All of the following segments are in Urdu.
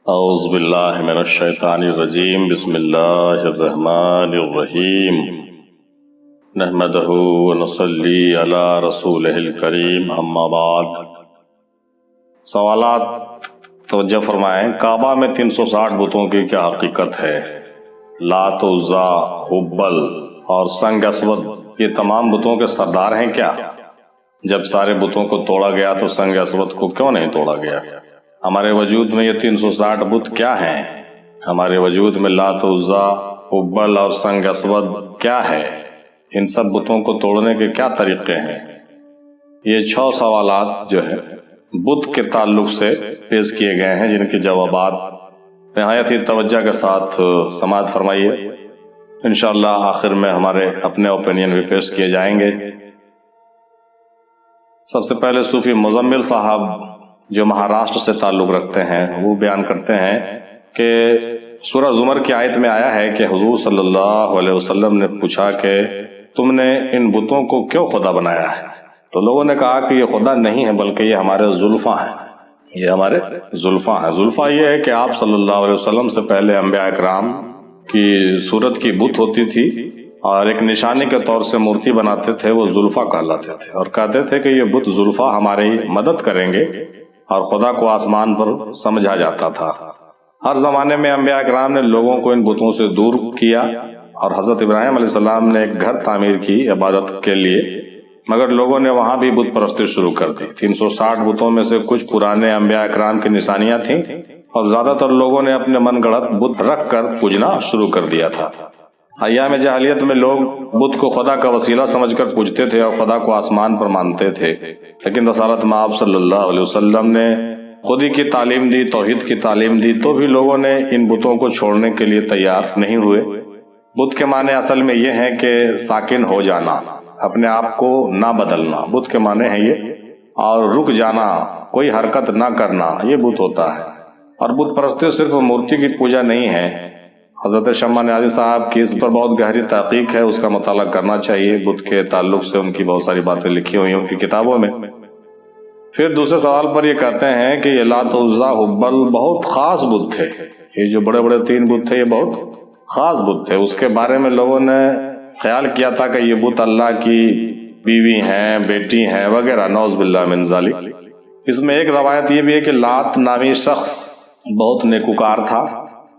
اعوذ باللہ من الشیطان الرجیم بسم اللہ الرحمن الرحیم نحمدہ ونصلی علی رسولہ الکریم اما بعد۔ سوالات توجہ فرمائیں۔ کعبہ میں 360 بتوں کی کیا حقیقت ہے؟ لات، عزا، حبل اور سنگ اسود یہ تمام بتوں کے سردار ہیں کیا؟ جب سارے بتوں کو توڑا گیا تو سنگ اسود کو کیوں نہیں توڑا گیا؟ ہمارے وجود میں یہ 360 بت کیا ہیں؟ ہمارے وجود میں لات، عزا، حبل اور سنگ اسود کیا ہے؟ ان سب بتوں کو توڑنے کے کیا طریقے ہیں؟ یہ 6 سوالات جو ہے بت کے تعلق سے پیش کیے گئے ہیں، جن کے جوابات نہایت ہی توجہ کے ساتھ سماعت فرمائیے۔ انشاءاللہ آخر میں ہمارے اپنے اوپینین بھی پیش کیے جائیں گے۔ سب سے پہلے صوفی مزمل صاحب جو مہاراشٹر سے تعلق رکھتے ہیں، وہ بیان کرتے ہیں کہ سورہ زمر کی آیت میں آیا ہے کہ حضور صلی اللہ علیہ وسلم نے پوچھا کہ تم نے ان بتوں کو کیوں خدا بنایا ہے؟ تو لوگوں نے کہا کہ یہ خدا نہیں ہے بلکہ یہ ہمارے زلفاں ہیں، یہ ہمارے زلفاں ہیں۔ زلفاں یہ ہے کہ آپ صلی اللہ علیہ وسلم سے پہلے انبیاء اکرام کی صورت کی بت ہوتی تھی اور ایک نشانی کے طور سے مورتی بناتے تھے، وہ زلفاں کہلاتے تھے، اور کہتے تھے کہ یہ بت زلفاں ہماری مدد کریں گے، اور خدا کو آسمان پر سمجھا جاتا تھا۔ ہر زمانے میں انبیاء اکرام نے لوگوں کو ان بتوں سے دور کیا، اور حضرت ابراہیم علیہ السلام نے ایک گھر تعمیر کی عبادت کے لیے، مگر لوگوں نے وہاں بھی بت پرستی شروع کر دی۔ 360 بتوں میں سے کچھ پرانے انبیاء اکرام کی نشانیاں تھیں، اور زیادہ تر لوگوں نے اپنے من گڑت بت رکھ کر پوجنا شروع کر دیا تھا۔ ایام جاہلیت میں لوگ بت کو خدا کا وسیلہ سمجھ کر پوجتے تھے اور خدا کو آسمان پر مانتے تھے، لیکن رسالت مآب صلی اللہ علیہ وسلم نے خودی کی تعلیم دی، توحید کی تعلیم دی، تو بھی لوگوں نے ان بتوں کو چھوڑنے کے لیے تیار نہیں ہوئے۔ بت کے معنی اصل میں یہ ہیں کہ ساکن ہو جانا، اپنے آپ کو نہ بدلنا، بت کے معنی ہے یہ، اور رک جانا، کوئی حرکت نہ کرنا، یہ بت ہوتا ہے۔ اور بت پرستی صرف مورتی کی پوجا نہیں ہے۔ حضرت شمع نیازی صاحب کی اس پر بہت گہری تحقیق ہے، اس کا مطالعہ کرنا چاہیے۔ بت کے تعلق سے ان کی بہت ساری باتیں لکھی ہوئی ہیں ان کی کتابوں میں۔ پھر دوسرے سوال پر یہ کہتے ہیں کہ یہ لات، عزا، حبل بہت خاص بت تھے، یہ جو بڑے بڑے 3 بت تھے یہ بہت خاص بت تھے۔ اس کے بارے میں لوگوں نے خیال کیا تھا کہ یہ بت اللہ کی بیوی ہیں، بیٹی ہیں وغیرہ، نعوذ باللہ من ذالک۔ اس میں ایک روایت یہ بھی ہے کہ لات نامی شخص بہت نیکوکار تھا،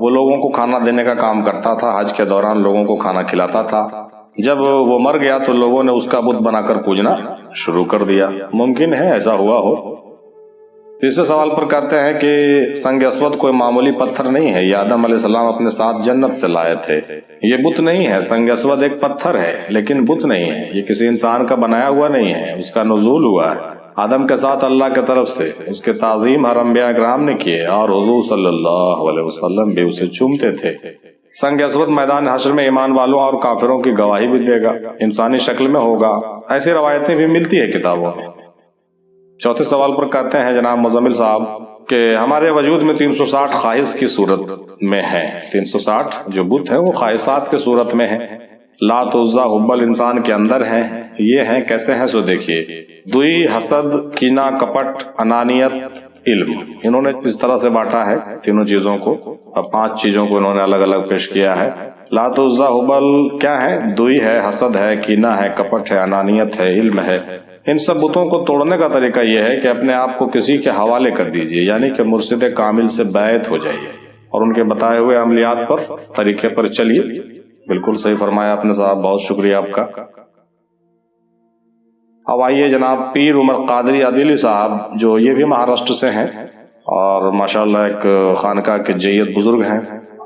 وہ لوگوں کو کھانا دینے کا کام کرتا تھا، حج کے دوران لوگوں کو کھانا کھلاتا تھا۔ جب وہ مر گیا تو لوگوں نے اس کا بت بنا کر پوجنا شروع کر دیا۔ ممکن ہے ایسا ہوا ہو۔ تیسرے سوال پر کہتے ہیں کہ سنگ اسود کوئی معمولی پتھر نہیں ہے، یہ آدم علیہ السلام اپنے ساتھ جنت سے لائے تھے، یہ بت نہیں ہے۔ سنگ اسود ایک پتھر ہے لیکن بت نہیں ہے، یہ کسی انسان کا بنایا ہوا نہیں ہے، اس کا نزول ہوا ہے آدم کے ساتھ اللہ کی طرف سے۔ اس کے تعظیم ہر انبیاء اکرام نے کیے، اور حضور صلی اللہ علیہ وسلم بھی اسے چومتے تھے۔ سنگ اسود میدان حشر میں ایمان والوں اور کافروں کی گواہی بھی دے گا، انسانی شکل میں ہوگا، ایسی روایتیں بھی ملتی ہے کتابوں میں۔ چوتھے سوال پر کہتے ہیں جناب مزمل صاحب کہ ہمارے وجود میں 360 خواہش کی صورت میں ہیں، 360 جو بت ہیں وہ خواہشات کی صورت میں ہیں۔ لات، عزا، حبل انسان کے اندر ہیں، یہ ہیں کیسے ہیں سو دیکھیے۔ دوئی، حسد، کینہ، کپٹ، انانیت، علم، انہوں نے اس طرح سے بانٹا ہے تینوں چیزوں کو، اور 5 چیزوں کو انہوں نے الگ الگ پیش کیا ہے۔ لات، عزا، حبل کیا ہے؟ دوئی ہے، حسد ہے، کینہ ہے، کپٹ ہے، انانیت ہے، علم ہے۔ ان سب بتوں کو توڑنے کا طریقہ یہ ہے کہ اپنے آپ کو کسی کے حوالے کر دیجئے، یعنی کہ مرشد کامل سے بیعت ہو جائیے اور ان کے بتائے ہوئے عملیات پر، طریقے پر چلیے۔ بالکل صحیح فرمایا آپ نے صاحب، بہت شکریہ آپ کا۔ اب آئیے جناب پیر عمر قادری عدیلی صاحب جو یہ بھی مہاراشٹر سے ہیں اور ماشاءاللہ ایک خانقاہ کے جید بزرگ ہیں،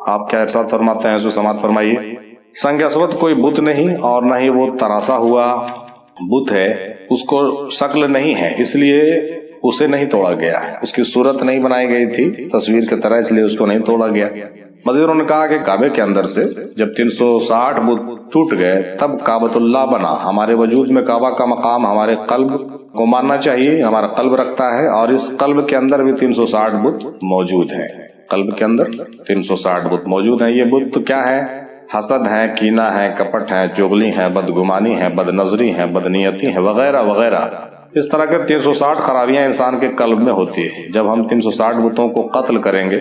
آپ کیا ارشاد فرماتے ہیں اس کو سماعت فرمائیے۔ سنگ اسود کوئی بت نہیں، اور نہ ہی وہ تراشا ہوا بت ہے، اس کو شکل نہیں ہے، اس لیے اسے نہیں توڑا گیا ہے، اس کی صورت نہیں بنائی گئی تھی تصویر کی طرح، اس لیے اس کو نہیں توڑا گیا۔ مزید انہوں نے کہا کہ کعبے کے اندر سے جب 360 بت ٹوٹ گئے تب کعبۃ اللہ بنا۔ ہمارے وجود میں کعبہ کا مقام ہمارے قلب کو ماننا چاہیے، ہمارا قلب رکھتا ہے، اور اس قلب کے اندر بھی 360 بت موجود ہیں، قلب کے اندر 360 بت موجود ہیں۔ یہ بت کیا ہے؟ حسد ہے، کینہ ہے، کپٹ ہے، چغلی ہے، بدگمانی ہے، بد نظری ہے، بدنیتی ہے وغیرہ وغیرہ۔ اس طرح کے 360 خرابیاں انسان کے قلب میں ہوتی ہے۔ جب ہم 360 بتوں کو قتل کریں گے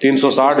360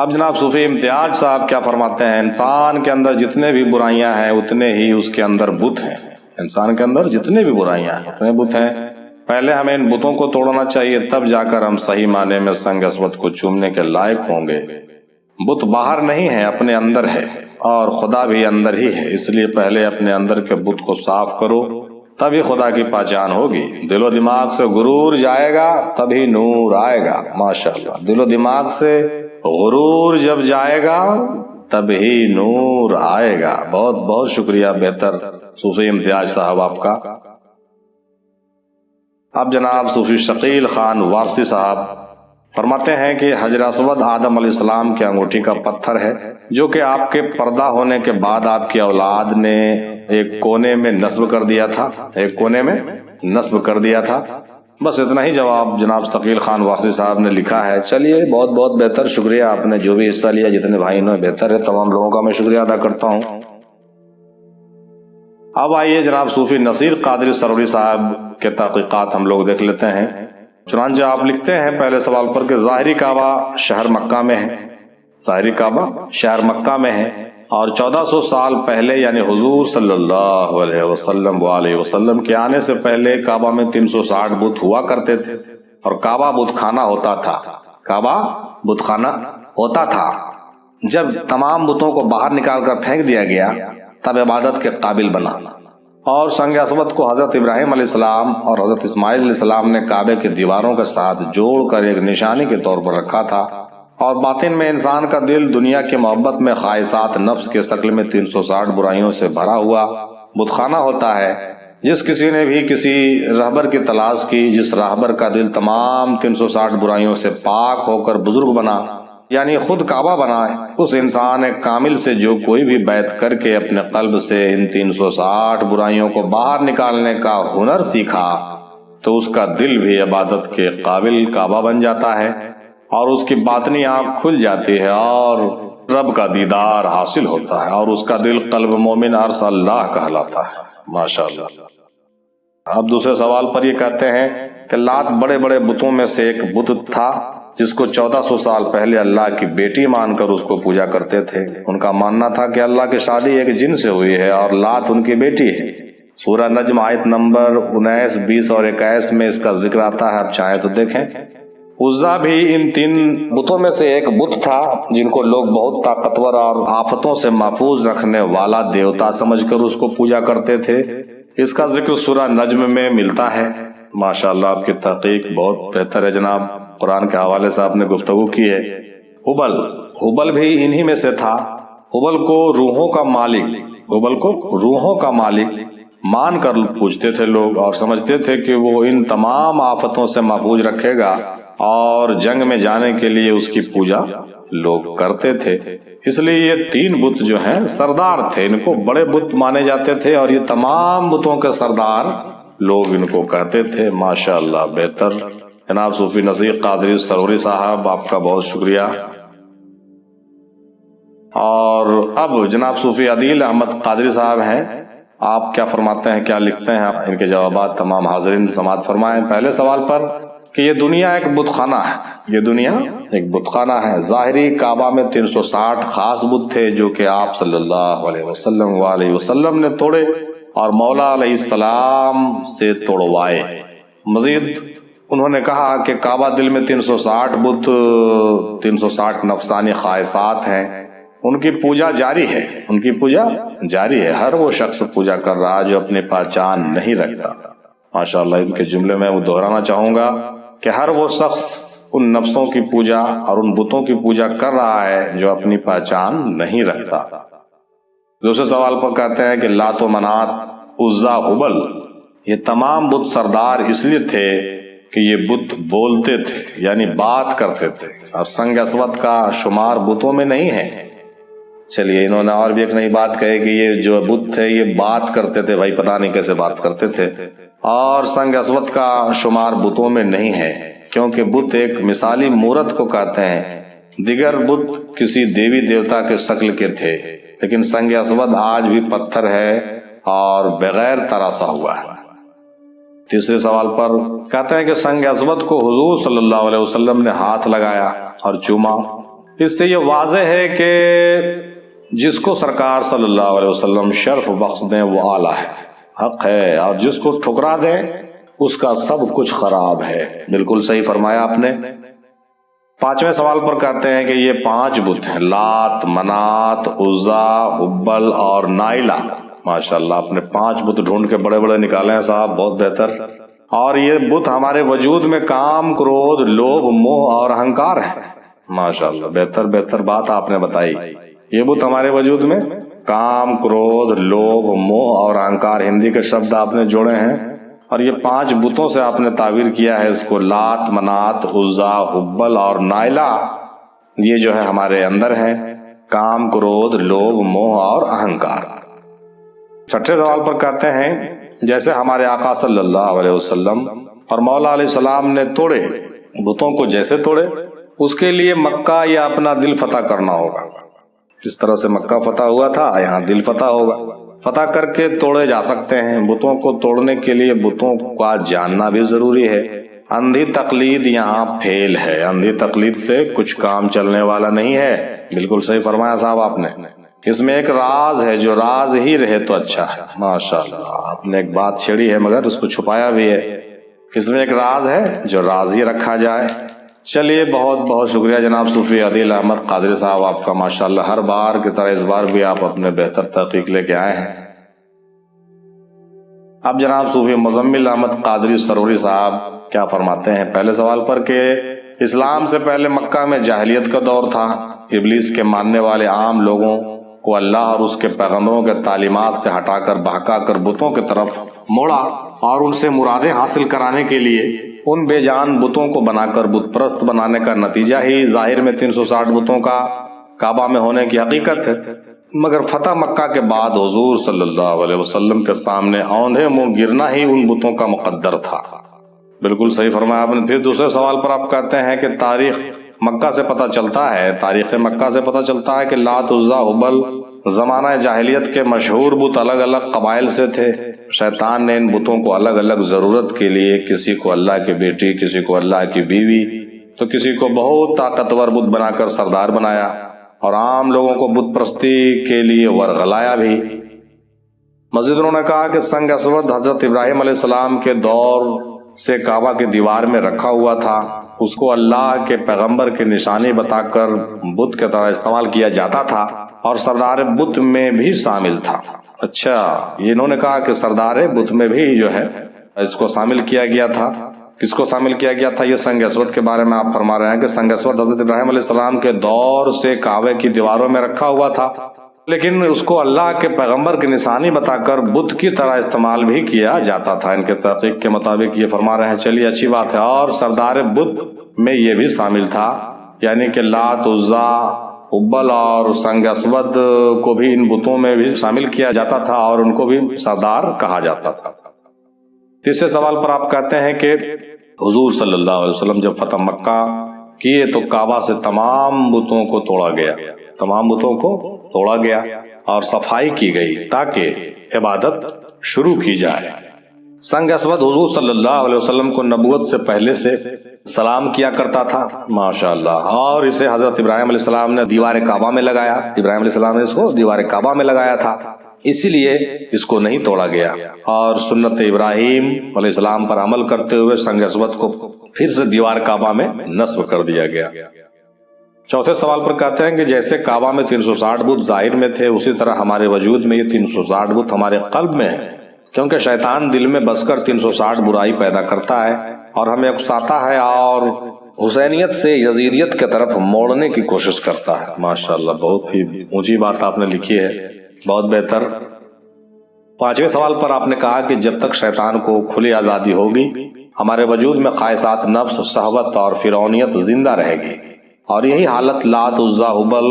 اب جناب صوفی امتیاز صاحب کیا فرماتے ہیں، انسان کے اندر جتنے بھی برائیاں ہیں اتنے ہی اس کے اندر بت ہیں. انسان کے اندر جتنے بھی برائیاں ہیں اتنے بت ہیں. پہلے ہمیں ان بتوں کو توڑنا چاہیے، تب جا کر ہم صحیح معنی میں سنگ اسود کو چومنے کے لائق ہوں گے. بت باہر نہیں ہے، اپنے اندر ہے، اور خدا بھی اندر ہی ہے. اس لیے پہلے اپنے اندر کے بت کو صاف کرو، تبھی خدا کی پہچان ہوگی. دل و دماغ سے غرور جائے گا تبھی نور آئے گا. ماشاءاللہ، دل و دماغ سے غرور جب جائے گا تبھی نور آئے گا. بہت بہت شکریہ بہتر صوفی امتیاز صاحب آپ کا. اب جناب صوفی شقیل خان وارسی صاحب فرماتے ہیں کہ حجر اسود آدم علیہ السلام کی انگوٹھی کا پتھر ہے، جو کہ آپ کے پردہ ہونے کے بعد آپ کی اولاد نے ایک کونے میں نصب کر دیا تھا. ایک کونے میں نصب کر دیا تھا. بس اتنا ہی جواب جناب شقیل خان وارسی صاحب نے لکھا ہے. چلیے، بہت بہت بہتر، شکریہ. آپ نے جو بھی حصہ لیا، جتنے بھائی انہوں نے، بہتر ہے. تمام لوگوں کا میں شکریہ ادا کرتا ہوں. اب آئیے جناب صوفی نصیر قادری سروری صاحب کے تحقیقات ہم لوگ دیکھ لیتے ہیں. چنانچہ آپ لکھتے ہیں پہلے سوال پر کہ ظاہری کعبہ شہر مکہ میں ہے. ظاہری کعبہ شہر مکہ میں ہے، اور 1400 سال پہلے یعنی حضور صلی اللہ علیہ وسلم کے آنے سے پہلے کعبہ میں 360 بت ہوا کرتے تھے، اور کعبہ بت خانہ ہوتا تھا. کعبہ بت خانہ ہوتا تھا. جب تمام بتوں کو باہر نکال کر پھینک دیا گیا تب عبادت کے قابل بنا، اور سنگ اسود کو حضرت ابراہیم علیہ السلام اور حضرت اسماعیل علیہ السلام نے کعبے کے دیواروں کے ساتھ جوڑ کر ایک نشانی کے طور پر رکھا تھا. اور باطن میں انسان کا دل دنیا کی محبت میں خواہشات نفس کے شکل میں 360 برائیوں سے بھرا ہوا بت خانہ ہوتا ہے. جس کسی نے بھی کسی رہبر کی تلاش کی، جس رہبر کا دل تمام 360 برائیوں سے پاک ہو کر بزرگ بنا، یعنی خود کعبہ بنا، اس انسان کامل سے جو کوئی بھی بیعت کر کے اپنے قلب سے ان 360 برائیوں کو باہر نکالنے کا ہنر سیکھا، تو اس کا دل بھی عبادت کے قابل کعبہ بن جاتا ہے، اور اس کی باطنی آنکھ کھل جاتی ہے اور رب کا دیدار حاصل ہوتا ہے، اور اس کا دل قلب مومن عرص اللہ کہلاتا ہے. ماشاءاللہ. اب دوسرے سوال پر یہ کہتے ہیں کہ لات بڑے بڑے بتوں میں سے ایک بت تھا جس کو 1400 سال پہلے اللہ کی بیٹی مان کر اس کو پوجا کرتے تھے. ان کا ماننا تھا کہ اللہ کی شادی ایک جن سے ہوئی ہے اور لات ان کی بیٹی ہے. سورہ نجم آیت نمبر 19، 20 اور 21 میں اس کا ذکر آتا ہے. آپ چاہیں تو دیکھیں. عزا بھی ان 3 بتوں میں سے ایک بت تھا جن کو لوگ بہت طاقتور اور آفتوں سے محفوظ رکھنے والا دیوتا سمجھ کر اس کو پوجا کرتے تھے. اس کا ذکر سورہ نجم میں ملتا ہے. ماشاءاللہ، آپ کی تحقیق بہت بہتر ہے جناب. قرآن کے حوالے سے آپ نے گفتگو کی ہے. حبل بھی انہی میں سے تھا. حبل کو روحوں کا مالک مان کر پوچھتے تھے لوگ، اور سمجھتے تھے کہ وہ ان تمام آفتوں سے محفوظ رکھے گا، اور جنگ میں جانے کے لیے اس کی پوجا لوگ کرتے تھے. اس لیے یہ 3 بت جو ہیں سردار تھے، ان کو بڑے بت مانے جاتے تھے، اور یہ تمام بتوں کے سردار لوگ ان کو کہتے تھے. ماشاءاللہ، بہتر. جناب صوفی نصیر قادری سروری صاحب، آپ کا بہت شکریہ. اور اب جناب صوفی عدیل احمد قادری صاحب ہیں. آپ کیا فرماتے ہیں، کیا لکھتے ہیں؟ ان کے جوابات تمام حاضرین سماعت فرمائیں. پہلے سوال پر کہ یہ دنیا ایک بت خانہ ہے. یہ دنیا ایک بت خانہ ہے. ظاہری کعبہ میں 360 خاص بت تھے جو کہ آپ صلی اللہ علیہ وسلم نے توڑے اور مولا علیہ السلام سے توڑوائے. مزید انہوں نے کہا کہ کعبہ دل میں 360 بت، 360 نفسانی خواہشات ہیں. ان کی پوجا جاری ہے. ہر وہ شخص پوجا کر رہا جو اپنی پہچان نہیں رکھتا. ماشاءاللہ، ان کے جملے میں وہ دہرانا چاہوں گا کہ ہر وہ شخص ان نفسوں کی پوجا اور ان بتوں کی پوجا کر رہا ہے جو اپنی پہچان نہیں رکھتا. دوسرے سوال پر کہتے ہیں کہ لات و منات، عزا، حبل، یہ تمام بت سردار اس لیے تھے کہ یہ بت بولتے تھے، یعنی بات کرتے تھے، اور سنگ اسود کا شمار بتوں میں نہیں ہے. چلیے، انہوں نے اور بھی ایک نئی بات کہی کہ یہ جو بت تھے یہ بات کرتے تھے. بھائی پتہ نہیں کیسے بات کرتے تھے. اور سنگ اسود کا شمار بتوں میں نہیں ہے، کیونکہ بت ایک مثالی مورت کو کہتے ہیں. دیگر بت کسی دیوی دیوتا کے شکل کے تھے، لیکن سنگ اسود آج بھی پتھر ہے اور بغیر تراشا ہوا ہے. تیسرے سوال پر کہتے ہیں کہ سنگ اسود کو حضور صلی اللہ علیہ وسلم نے ہاتھ لگایا اور چوما. اس سے یہ واضح ہے کہ جس کو سرکار صلی اللہ علیہ وسلم شرف بخش دیں وہ اعلیٰ ہے، حق ہے، اور جس کو ٹھکرا دیں اس کا سب کچھ خراب ہے۔ بالکل صحیح فرمایا آپ نے۔ 5ویں سوال پر کہتے ہیں کہ یہ 5 بت ہیں، لات، منات، عزا، حبل اور نائلہ۔ ماشاءاللہ آپ نے 5 بت ڈھونڈ کے بڑے بڑے نکالے ہیں صاحب، بہت بہتر۔ اور یہ بت ہمارے وجود میں کام، کرودھ، لوبھ، موہ اور اہنکار ہے۔ ماشاءاللہ بہتر بہتر بات آپ نے بتائی۔ یہ بت ہمارے وجود میں کام، کرودھ، لوبھ، موہ اور اہنکار، ہندی کے شبد آپ نے جوڑے ہیں، اور یہ 5 بتوں سے آپ نے تعبیر کیا ہے اس کو، لات، منات، عزا، حبل اور نائلہ۔ یہ جو ہے ہمارے اندر ہیں، کام، کرودھ، لوبھ، موہ اور اہنکار۔ 6ٹھے سوال پر کہتے ہیں جیسے ہمارے آقا صلی اللہ علیہ وسلم اور مولا علیہ السلام نے توڑے، بتوں کو جیسے توڑے، اس کے لیے مکہ یا اپنا دل فتح کرنا ہوگا۔ جس طرح سے مکہ فتح ہوا تھا، یہاں دل فتح ہوگا، فتح کر کے توڑے جا سکتے ہیں۔ بتوں کو توڑنے کے لیے بتوں کا جاننا بھی ضروری ہے۔ اندھی تقلید یہاں فیل ہے، اندھی تقلید سے کچھ کام چلنے والا نہیں ہے۔ بالکل صحیح فرمایا صاحب آپ نے۔ اس میں ایک راز ہے، جو راز ہی رہے تو اچھا ہے۔ ماشاءاللہ آپ نے ایک بات چھیڑی ہے مگر اس کو چھپایا بھی ہے۔ اس میں ایک راز ہے جو راز ہی رکھا جائے۔ چلیے بہت بہت شکریہ جناب صوفی عادل احمد قادری صاحب آپ کا، ماشاءاللہ ہر بار کی طرح اس بار بھی آپ اپنے بہتر تحقیق لے کے آئے ہیں۔ اب جناب صوفی مزمل احمد قادری سروری صاحب کیا فرماتے ہیں پہلے سوال پر کہ اسلام سے پہلے مکہ میں جاہلیت کا دور تھا۔ ابلیس کے ماننے والے عام لوگوں کو اللہ اور اس کے پیغمبروں کے تعلیمات سے ہٹا کر بہکا کر بتوں کی طرف موڑا، اور ان سے مرادیں حاصل کرانے کے لیے ان بے جان بتوں کو بنا کر بت پرست بنانے کا نتیجہ ہی ظاہر میں 360 بتوں کا کعبہ میں ہونے کی حقیقت ہے۔ مگر فتح مکہ کے بعد حضور صلی اللہ علیہ وسلم کے سامنے اوندھے منہ گرنا ہی ان بتوں کا مقدر تھا۔ بالکل صحیح فرمایا آپ نے۔ پھر دوسرے سوال پر آپ کہتے ہیں کہ تاریخ مکہ سے پتہ چلتا ہے، تاریخ مکہ سے پتہ چلتا ہے کہ لات، عزا، حبل زمانہ جاہلیت کے مشہور بت الگ الگ قبائل سے تھے۔ شیطان نے ان بتوں کو الگ الگ ضرورت کے لیے، کسی کو اللہ کی بیٹی، کسی کو اللہ کی بیوی، تو کسی کو بہت طاقتور بت بنا کر سردار بنایا، اور عام لوگوں کو بت پرستی کے لیے ورغلایا بھی۔ مزید انہوں نے کہا کہ سنگ اسود حضرت ابراہیم علیہ السلام کے دور سے کعبہ کی دیوار میں رکھا ہوا تھا، اس کو اللہ کے پیغمبر کی نشانی بتا کر بت کی طرح استعمال کیا جاتا تھا، اور سردار بت میں بھی شامل تھا۔ اچھا، یہ انہوں نے کہا کہ سردار بت میں بھی جو ہے اس کو شامل کیا گیا تھا۔ کس کو شامل کیا گیا تھا؟ یہ سنگ اسود کے بارے میں آپ فرما رہے ہیں کہ سنگ اسود حضرت ابراہیم علیہ السلام کے دور سے کعبے کی دیواروں میں رکھا ہوا تھا، لیکن اس کو اللہ کے پیغمبر کی نشانی بتا کر بت کی طرح استعمال بھی کیا جاتا تھا۔ ان کے تحقیق کے مطابق یہ فرما رہے ہیں، چلیے اچھی بات ہے۔ اور سردار بت میں یہ بھی شامل تھا، یعنی کہ لات، عزا، حبل اور سنگ اسود کو بھی ان بتوں میں بھی شامل کیا جاتا تھا، اور ان کو بھی سردار کہا جاتا تھا۔ تیسرے سوال پر آپ کہتے ہیں کہ حضور صلی اللہ علیہ وسلم جب فتح مکہ کیے تو کعبہ سے تمام بتوں کو توڑا گیا، تمام بتوں کو توڑا گیا اور صفائی کی گئی تاکہ عبادت شروع کی جائے۔ سنگ اسود حضور صلی اللہ علیہ وسلم کو نبوت سے پہلے سے سلام کیا کرتا تھا، ماشاءاللہ، اور اسے حضرت ابراہیم علیہ السلام نے دیوار کعبہ میں لگایا، ابراہیم علیہ السلام نے اس کو دیوار کعبہ میں لگایا تھا، اسی لیے اس کو نہیں توڑا گیا، اور سنت ابراہیم علیہ السلام پر عمل کرتے ہوئے سنگ اسود کو پھر سے دیوار کعبہ میں نصب کر دیا گیا۔ چوتھے سوال پر کہتے ہیں کہ جیسے کعبہ میں 360 بت ظاہر میں تھے، اسی طرح ہمارے وجود میں یہ 360 بت ہمارے قلب میں ہیں، کیونکہ شیطان دل میں بس کر 360 برائی پیدا کرتا ہے اور ہمیں اکساتا ہے اور حسینیت سے یزیدیت کی طرف موڑنے کی کوشش کرتا ہے۔ ماشاءاللہ بہت ہی اونچی بات آپ نے لکھی ہے، بہت بہتر۔ پانچویں سوال پر آپ نے کہا کہ جب تک شیطان کو کھلی آزادی ہوگی، ہمارے وجود میں خواہشات نفس، شہوت اور فرعونیت زندہ رہے گی، اور یہی حالت لات، عزا، حبل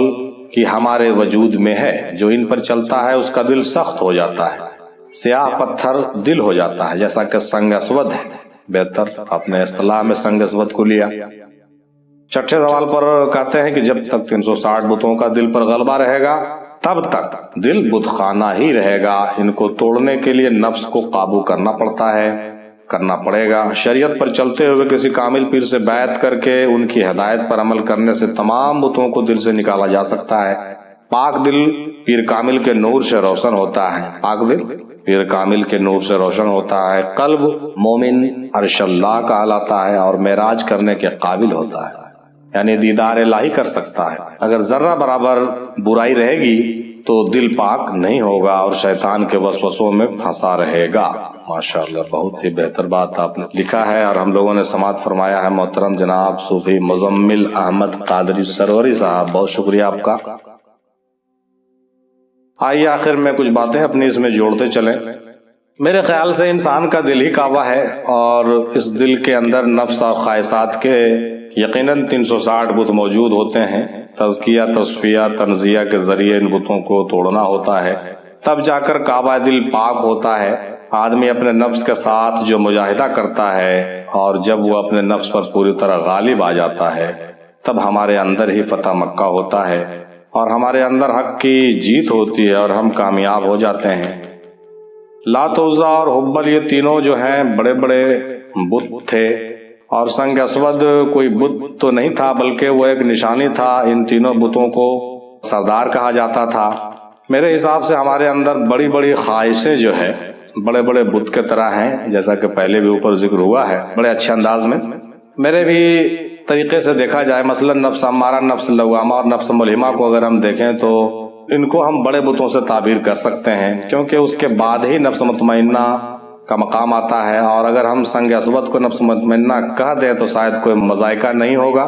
کی ہمارے وجود میں ہے۔ جو ان پر چلتا ہے اس کا دل سخت ہو جاتا ہے، سیاہ پتھر دل ہو جاتا ہے، جیسا کہ سنگ اسود ہے۔ بہتر، آپ نے اصطلاح میں سنگ اسود کو لیا۔ چھٹے سوال پر کہتے ہیں کہ جب تک 360 بتوں کا دل پر غلبہ رہے گا تب تک دل بت خانہ ہی رہے گا۔ ان کو توڑنے کے لیے نفس کو قابو کرنا پڑتا ہے۔ کرنا پڑے گا۔ شریعت پر چلتے ہوئے کسی کامل پیر سے بیعت کر کے ان کی ہدایت پر عمل کرنے سے تمام بتوں کو دل سے نکالا جا سکتا ہے۔ پاک دل پیر کامل کے نور سے روشن ہوتا ہے، پاک دل پیر کامل کے نور سے روشن ہوتا ہے۔ قلب مومن عرش اللہ کہلاتا ہے اور معراج کرنے کے قابل ہوتا ہے، یعنی دیدار الہی کر سکتا ہے۔ اگر ذرہ برابر برائی رہے گی تو دل پاک نہیں ہوگا اور شیطان کے وسوسوں میں پھنسا رہے گا۔ ماشاءاللہ، بہت ہی بہتر بات آپ نے لکھا ہے اور ہم لوگوں نے سماعت فرمایا ہے۔ محترم جناب صوفی مزمل احمد قادری سروری صاحب، بہت شکریہ آپ کا۔ آئیے آخر میں کچھ باتیں اپنی اس میں جوڑتے چلیں۔ میرے خیال سے انسان کا دل ہی کعبہ ہے اور اس دل کے اندر نفس اور خواہشات کے یقیناً 360 بت موجود ہوتے ہیں۔ تزکیہ، تصفیہ، تنزیہ کے ذریعے ان بتوں کو توڑنا ہوتا ہے، تب جا کر کعبہ دل پاک ہوتا ہے۔ آدمی اپنے نفس کے ساتھ جو مجاہدہ کرتا ہے اور جب وہ اپنے نفس پر پوری طرح غالب آ جاتا ہے تب ہمارے اندر ہی فتح مکہ ہوتا ہے اور ہمارے اندر حق کی جیت ہوتی ہے اور ہم کامیاب ہو جاتے ہیں۔ لات، عزیٰ اور حبل، یہ تینوں جو ہیں بڑے بڑے بت تھے اور سنگ اسود کوئی بت تو نہیں تھا بلکہ وہ ایک نشانی تھا۔ ان تینوں بتوں کو سردار کہا جاتا تھا۔ میرے حساب سے ہمارے اندر بڑی بڑی خواہشیں جو ہے بڑے بڑے بت کے طرح ہیں، جیسا کہ پہلے بھی اوپر ذکر ہوا ہے بڑے اچھے انداز میں۔ میرے بھی طریقے سے دیکھا جائے، مثلا نفس امارہ، نفس لوامہ اور نفس ملہمہ کو اگر ہم دیکھیں تو ان کو ہم بڑے بتوں سے تعبیر کر سکتے ہیں، کیونکہ اس کے بعد ہی نفس مطمئنہ کا مقام آتا ہے، اور اگر ہم سنگ اسود کو نفس مطمئنہ کہہ دیں تو شاید کوئی مذائقہ نہیں ہوگا،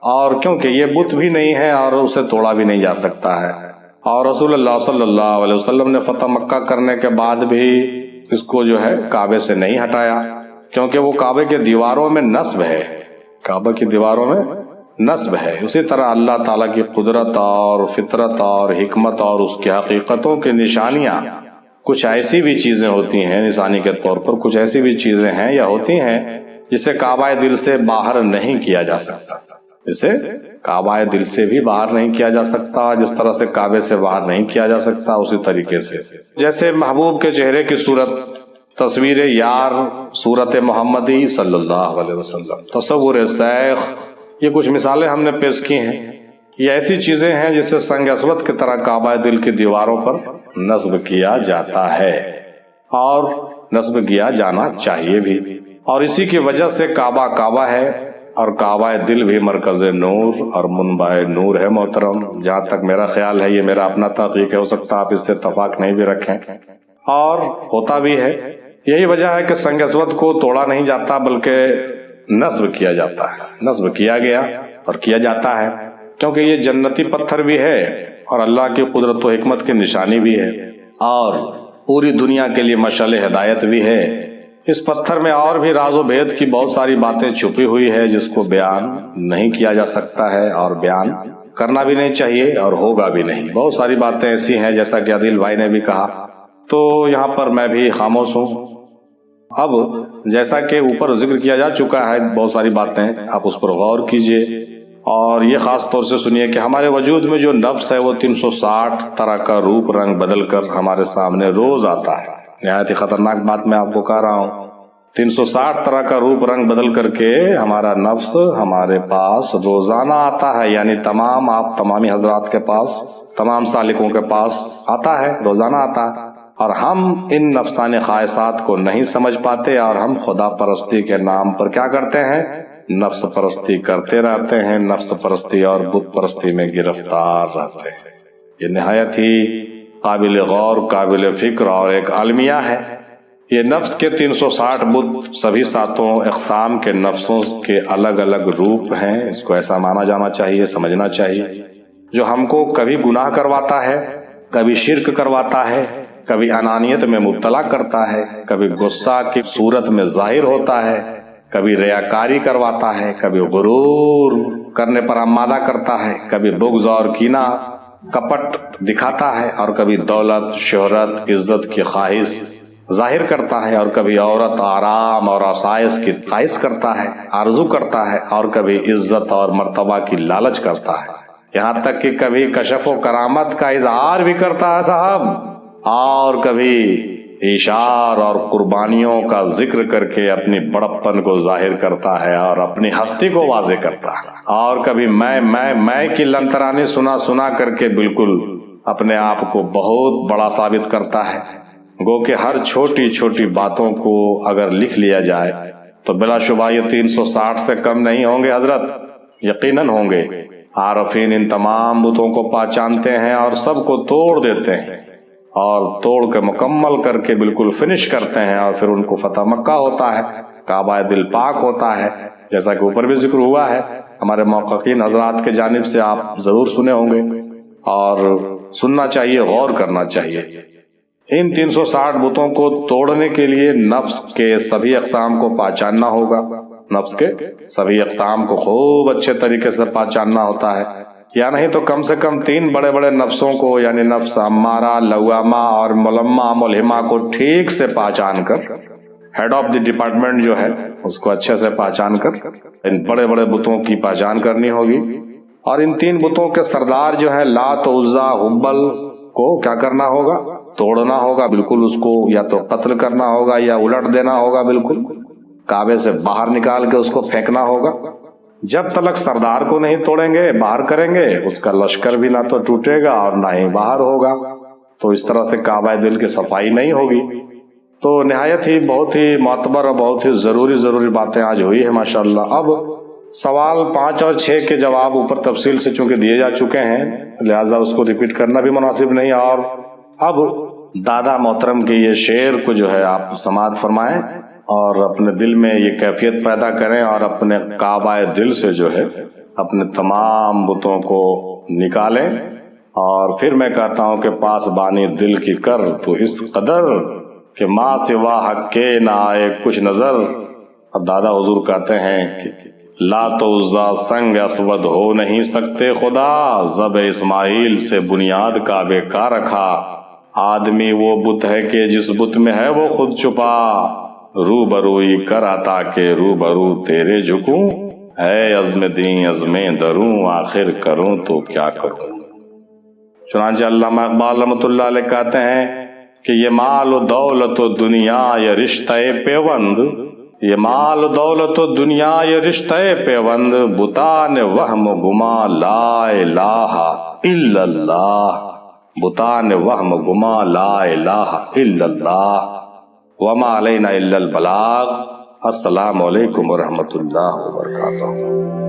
اور کیونکہ یہ بت بھی نہیں ہے اور اسے توڑا بھی نہیں جا سکتا ہے۔ اور رسول اللہ صلی اللہ علیہ وسلم نے فتح مکہ کرنے کے بعد بھی اس کو جو ہے کعبے سے نہیں ہٹایا، کیونکہ وہ کعبے کے دیواروں میں نصب ہے، کعبہ کی دیواروں میں نصب ہے۔ اسی طرح اللہ تعالیٰ کی قدرت اور فطرت اور حکمت اور اس کی حقیقتوں کی نشانیاں، کچھ ایسی بھی چیزیں ہوتی ہیں نشانی کے طور پر، کچھ ایسی بھی چیزیں ہیں یا ہوتی ہیں جسے کعبہ دل سے باہر نہیں کیا جا سکتا، جسے کعبہ دل سے بھی باہر نہیں کیا جا سکتا، جس طرح سے کعبے سے باہر نہیں کیا جا سکتا اسی طریقے سے جیسے محبوب کے چہرے کی صورت، تصویر یار، صورت محمدی صلی اللہ علیہ وسلم، تصور شیخ، یہ کچھ مثالیں ہم نے پیش کی ہیں۔ یہ ایسی چیزیں ہیں جسے سنگ اسود کی طرح کعبہ دل کی دیواروں پر نصب کیا جاتا ہے اور نصب کیا جانا چاہیے بھی، اور اسی کی وجہ سے کعبہ کعبہ ہے اور کعبہ دل بھی مرکز نور اور منبع نور ہے۔ محترم، جہاں تک میرا خیال ہے، یہ میرا اپنا تحقیق ہے، ہو سکتا آپ اس سے اتفاق نہیں بھی رکھیں، اور ہوتا بھی ہے۔ یہی وجہ ہے کہ سنگ اسود کو توڑا نہیں جاتا بلکہ نصب کیا جاتا ہے، نصب کیا گیا اور کیا جاتا ہے، کیونکہ یہ جنتی پتھر بھی ہے اور اللہ کی قدرت و حکمت کی نشانی بھی ہے اور پوری دنیا کے لیے مشعل ہدایت بھی ہے۔ اس پتھر میں اور بھی راز و بھید کی بہت ساری باتیں چھپی ہوئی ہے جس کو بیان نہیں کیا جا سکتا ہے اور بیان کرنا بھی نہیں چاہیے اور ہوگا بھی نہیں۔ بہت ساری باتیں ایسی ہیں جیسا کہ عادل بھائی نے بھی کہا، تو یہاں پر میں بھی خاموش ہوں۔ اب جیسا کہ اوپر ذکر کیا جا چکا ہے بہت ساری باتیں، آپ اس پر غور کیجئے اور یہ خاص طور سے سنیے کہ ہمارے وجود میں جو نفس ہے وہ 360 طرح کا روپ رنگ بدل کر ہمارے سامنے روز آتا ہے۔ نہایت ہی خطرناک بات میں آپ کو کہہ رہا ہوں، 360 طرح کا روپ رنگ بدل کر کے ہمارا نفس ہمارے پاس روزانہ آتا ہے، یعنی تمامی حضرات کے پاس، تمام سالکوں کے پاس آتا ہے، روزانہ آتا ہے، اور ہم ان نفسانی خواہشات کو نہیں سمجھ پاتے اور ہم خدا پرستی کے نام پر کیا کرتے ہیں؟ نفس پرستی کرتے رہتے ہیں، نفس پرستی اور بت پرستی میں گرفتار رہتے ہیں۔ یہ نہایت ہی قابل غور، قابل فکر اور ایک المیہ ہے۔ یہ نفس کے 360 بت سبھی ساتوں اقسام کے نفسوں کے الگ الگ روپ ہیں، اس کو ایسا مانا جانا چاہیے، سمجھنا چاہیے، جو ہم کو کبھی گناہ کرواتا ہے، کبھی شرک کرواتا ہے، کبھی انانیت میں مبتلا کرتا ہے، کبھی غصہ کی صورت میں ظاہر ہوتا ہے، کبھی ریاکاری کرواتا ہے، کبھی غرور کرنے پر آمادہ کرتا ہے، کبھی بغض اور کینہ کپٹ دکھاتا ہے، اور کبھی دولت، شہرت، عزت کی خواہش ظاہر کرتا ہے، اور کبھی عورت، آرام اور آسائش کی خواہش کرتا ہے، آرزو کرتا ہے، اور کبھی عزت اور مرتبہ کی لالچ کرتا ہے، یہاں تک کہ کبھی کشف و کرامت کا اظہار بھی کرتا ہے صاحب، اور کبھی اشار اور قربانیوں کا ذکر کر کے اپنی بڑپن کو ظاہر کرتا ہے اور اپنی ہستی کو واضح کرتا ہے، اور کبھی میں کی لنترانی سنا کر کے بالکل اپنے آپ کو بہت بڑا ثابت کرتا ہے۔ گو کہ ہر چھوٹی چھوٹی باتوں کو اگر لکھ لیا جائے تو بلا شبہ یہ 360 سے کم نہیں ہوں گے حضرت، یقیناً ہوں گے۔ عارفین ان تمام بتوں کو پہچانتے ہیں اور سب کو توڑ دیتے ہیں، اور توڑ کے مکمل کر کے بالکل فنش کرتے ہیں، اور پھر ان کو فتح مکہ ہوتا ہے، کعبہ دل پاک ہوتا ہے، جیسا کہ اوپر بھی ذکر ہوا ہے۔ ہمارے محققین حضرات کے جانب سے آپ ضرور سنے ہوں گے، اور سننا چاہیے، غور کرنا چاہیے۔ ان 360 بتوں کو توڑنے کے لیے نفس کے سبھی اقسام کو پہچاننا ہوگا، نفس کے سبھی اقسام کو خوب اچھے طریقے سے پہچاننا ہوتا ہے، یا نہیں تو کم سے کم 3 بڑے بڑے نفسوں کو، یعنی نفس امارہ، لوامہ اور ملمہ ملہمہ کو ٹھیک سے پہچان کر، ہیڈ آف دی ڈپارٹمنٹ جو ہے اس کو اچھے سے پہچان کر ان بڑے بڑے بتوں کی پہچان کرنی ہوگی۔ اور ان 3 بتوں کے سردار جو ہے لات، عزا، حبل کو کیا کرنا ہوگا؟ توڑنا ہوگا، بالکل اس کو یا تو قتل کرنا ہوگا یا الٹ دینا ہوگا، بالکل کعبے سے باہر نکال کے اس کو پھینکنا ہوگا۔ جب تک سردار کو نہیں توڑیں گے، باہر کریں گے، اس کا لشکر بھی نہ تو ٹوٹے گا اور نہ ہی باہر ہوگا، تو اس طرح سے کعبہ دل کی صفائی نہیں ہوگی۔ تو نہایت ہی بہت ہی معتبر اور بہت ہی ضروری باتیں آج ہوئی ہیں ماشاءاللہ۔ اب سوال 5 اور 6 کے جواب اوپر تفصیل سے چونکہ دیے جا چکے ہیں، لہٰذا اس کو ریپیٹ کرنا بھی مناسب نہیں، اور اب دادا محترم کے یہ شعر کو جو ہے آپ سماعت فرمائیں اور اپنے دل میں یہ کیفیت پیدا کریں، اور اپنے کعبہ دل سے جو ہے اپنے تمام بتوں کو نکالیں۔ اور پھر میں کہتا ہوں کہ پاس بانی دل کی کر تو اس قدر کہ ماں سوا حق کے نہ آئے کچھ نظر۔ اب دادا حضور کہتے ہیں کہ لات و عزا سنگ اسود ہو نہیں سکتے خدا، زب اسماعیل سے بنیاد کعبے کا رکھا، آدمی وہ بت ہے کہ جس بت میں ہے وہ خود چھپا، روبروئی کر عطا کے روبرو تیرے جھکوں، ہے عزم دیں عزم دروں آخر کروں تو کیا کروں۔ چنانچہ علامہ اقبال رحمۃ اللہ علیہ کہتے ہیں کہ یہ مال و دولت و دنیا یہ رشتہ پیوند، یہ مال و دولت و دنیا یہ رشتہ پیوند، بتان وہم و گما لا الہ الا اللہ، بتان وہم و گما لا الہ الا اللہ، وما علینا الا البلاغ۔ السلام علیکم ورحمۃ اللہ وبرکاتہ۔